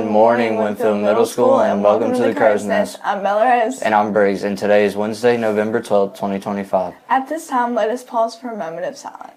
Good morning, Winfield Middle School, and welcome to the Crow's Nest. I'm Melrose. And I'm Briggs, and today is Wednesday, November 12th, 2025. At this time, let us pause for a moment of silence.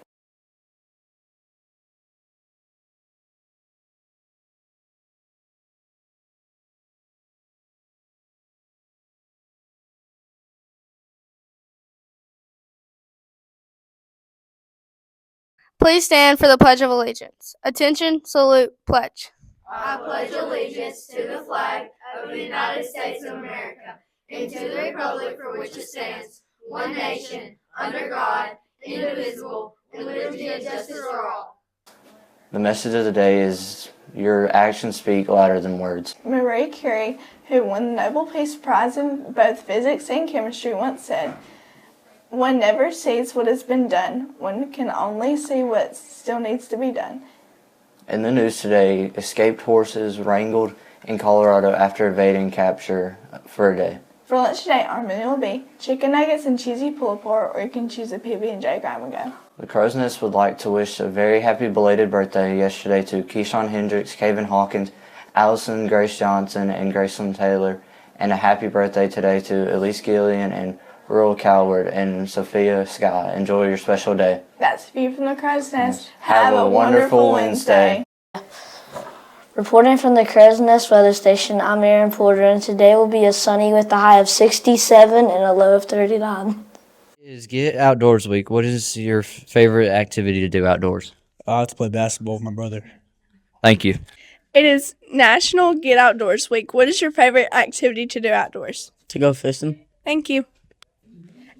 Please stand for the Pledge of Allegiance. Attention, salute, pledge. I pledge allegiance to the flag of the United States of America and to the republic for which it stands, one nation, under God, indivisible, with liberty and justice for all. The message of the day is your actions speak louder than words. Marie Curie, who won the Nobel Peace Prize in both physics and chemistry, once said, "One never sees what has been done. One can only see what still needs to be done." In the news today, escaped horses wrangled in Colorado after evading capture for a day. For lunch today, our menu will be chicken nuggets and cheesy pulled pork, or you can choose a PB&J grab and go. The Crow's Nest would like to wish a very happy belated birthday yesterday to Keyshawn Hendricks, Kaven Hawkins, Allison Grace Johnson, and Graceland Taylor, and a happy birthday today to Elise Gillian and Rural Coward and Sophia Sky. Enjoy your special day. That's the view from the Crow's Nest. Have a wonderful Wednesday. Reporting from the Crow's Nest weather station, I'm Aaron Porter, and today will be a sunny with a high of 67 and a low of 39. It is Get Outdoors Week. What is your favorite activity to do outdoors? I like to play basketball with my brother. Thank you. It is National Get Outdoors Week. What is your favorite activity to do outdoors? To go fishing. Thank you.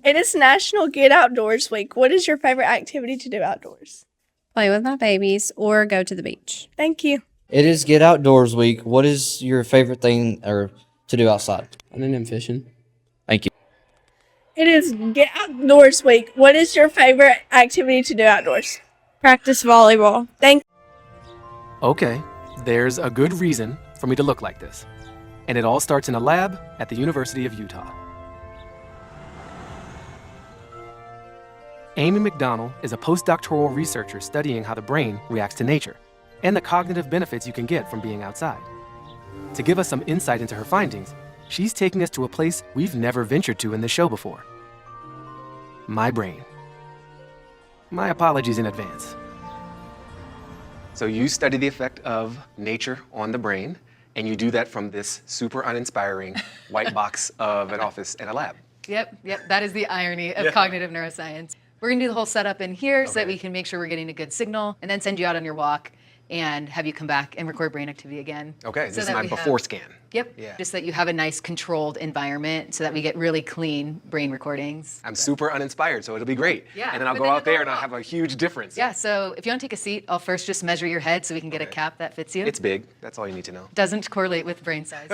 It is National Get Outdoors Week. What is your favorite activity to do outdoors? Play with my babies or go to the beach. Thank you. It is Get Outdoors Week. What is your favorite thing or to do outside? I think I'm fishing. Thank you. It is Get Outdoors Week. What is your favorite activity to do outdoors? Practice volleyball. Thank you. Okay, there's a good reason for me to look like this. And it all starts in a lab at the University of Utah. Amy McDonald is a postdoctoral researcher studying how the brain reacts to nature and the cognitive benefits you can get from being outside. To give us some insight into her findings, she's taking us to a place we've never ventured to in this show before. My brain. My apologies in advance. So you study the effect of nature on the brain, and you do that from this super uninspiring white box of an office and a lab. Yep, that is the irony of cognitive neuroscience. We're gonna do the whole setup in here so that we can make sure we're getting a good signal and then send you out on your walk and have you come back and record brain activity again. Okay, this is my before scan. Yep, Yeah. just so that you have a nice controlled environment so that we get really clean brain recordings. I'm super uninspired, so it'll be great. Yeah, And then I'll but go then out you'll there go and I'll walk. have a huge difference. Yeah, so if you wanna take a seat, I'll first just measure your head so we can get a cap that fits you. It's big, that's all you need to know. Doesn't correlate with brain size.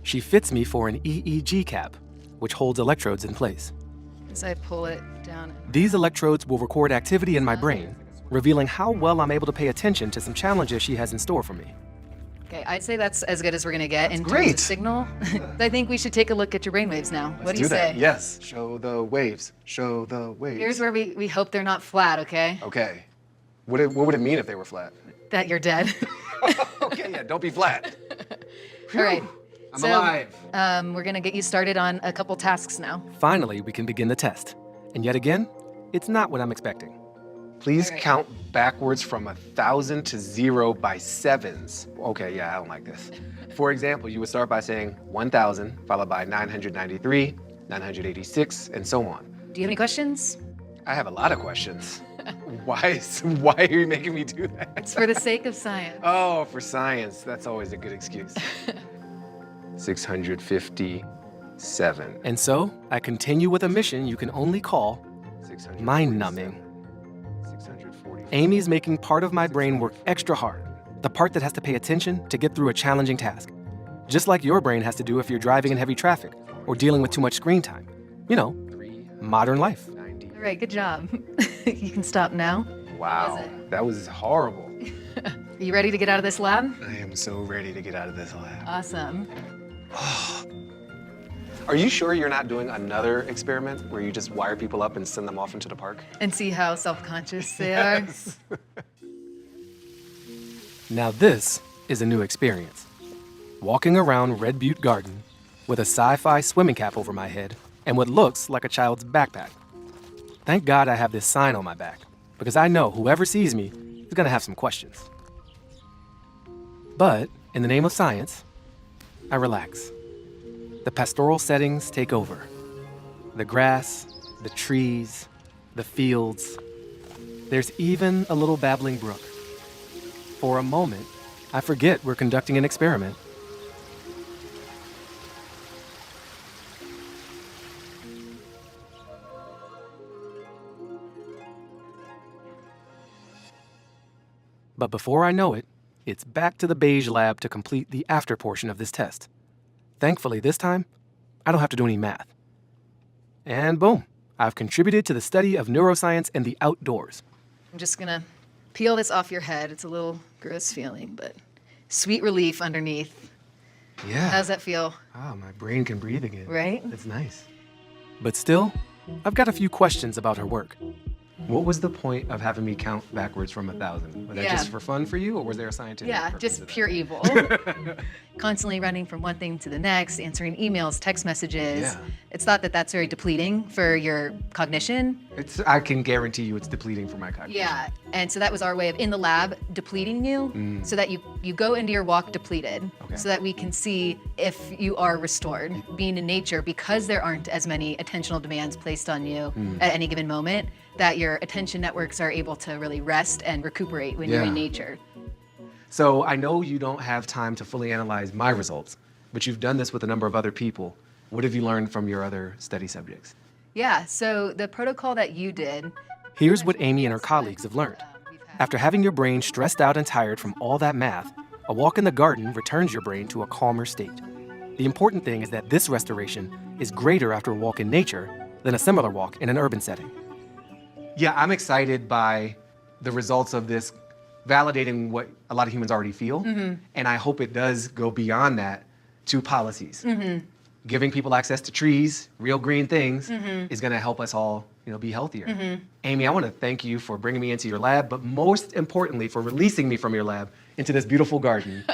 She fits me for an EEG cap, which holds electrodes in place. As I pull it down. These electrodes will record activity in my brain, revealing how well I'm able to pay attention to some challenges she has in store for me. Okay, I'd say that's as good as we're gonna get in terms great. of signal. I think we should take a look at your brainwaves now. What do you say? Yes. Show the waves. Show the waves. Here's where we hope they're not flat, okay? Okay. What would it mean if they were flat? That you're dead. Okay, yeah, don't be flat. All right. I'm alive. We're gonna get you started on a couple tasks now. Finally, we can begin the test. And yet again, it's not what I'm expecting. Please count backwards from 1,000 to 0 by sevens. Okay, yeah, I don't like this. For example, you would start by saying 1,000, followed by 993, 986, and so on. Do you have any questions? I have a lot of questions. Why are you making me do that? It's for the sake of science. Oh, for science. That's always a good excuse. 657. And so, I continue with a mission you can only call mind-numbing. Amy's making part of my brain work extra hard, the part that has to pay attention to get through a challenging task. Just like your brain has to do if you're driving in heavy traffic or dealing with too much screen time. You know, modern life. All right, good job. You can stop now. Wow, that was horrible. Are you ready to get out of this lab? I am so ready to get out of this lab. Awesome. Are you sure you're not doing another experiment where you just wire people up and send them off into the park? And see how self-conscious they are? Now this is a new experience. Walking around Red Butte Garden with a sci-fi swimming cap over my head and what looks like a child's backpack. Thank God I have this sign on my back, because I know whoever sees me is gonna have some questions. But in the name of science, I relax. The pastoral settings take over. The grass, the trees, the fields. There's even a little babbling brook. For a moment, I forget we're conducting an experiment. But before I know it, it's back to the beige lab to complete the after portion of this test. Thankfully, this time, I don't have to do any math. And boom, I've contributed to the study of neuroscience and the outdoors. I'm just gonna peel this off your head. It's a little gross feeling, but sweet relief underneath. Yeah. How's that feel? Oh, my brain can breathe again. Right? It's nice. But still, I've got a few questions about her work. What was the point of having me count backwards from 1,000? Was that Yeah. just for fun for you, or was there a scientific Yeah, purpose just to that? pure evil. Constantly running from one thing to the next, answering emails, text messages. Yeah. It's thought that that's very depleting for your cognition. I can guarantee you it's depleting for my cognition. Yeah, and so that was our way of in the lab depleting you, so that you go into your walk depleted, Okay. so that we can see if you are restored. Being in nature, because there aren't as many attentional demands placed on you at any given moment, that your attention networks are able to really rest and recuperate when you're in Yeah. nature. So I know you don't have time to fully analyze my results, but you've done this with a number of other people. What have you learned from your other study subjects? Yeah, so the protocol that you did. Here's what Amy and her colleagues have learned. After having your brain stressed out and tired from all that math, a walk in the garden returns your brain to a calmer state. The important thing is that this restoration is greater after a walk in nature than a similar walk in an urban setting. Yeah, I'm excited by the results of this validating what a lot of humans already feel, and I hope it does go beyond that to policies. Giving people access to trees, real green things, is gonna help us all, be healthier. Amy, I wanna thank you for bringing me into your lab, but most importantly, for releasing me from your lab into this beautiful garden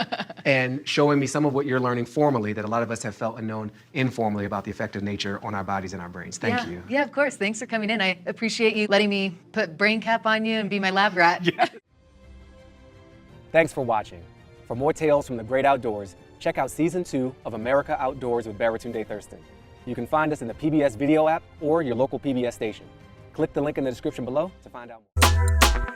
and showing me some of what you're learning formally that a lot of us have felt and known informally about the effect of nature on our bodies and our brains. Thank you. Yeah, of course. Thanks for coming in. I appreciate you letting me put brain cap on you and be my lab rat. Thanks for watching. For more tales from the great outdoors, check out Season 2 of America Outdoors with Baratunde Thurston. You can find us in the PBS video app or your local PBS station. Click the link in the description below to find out more.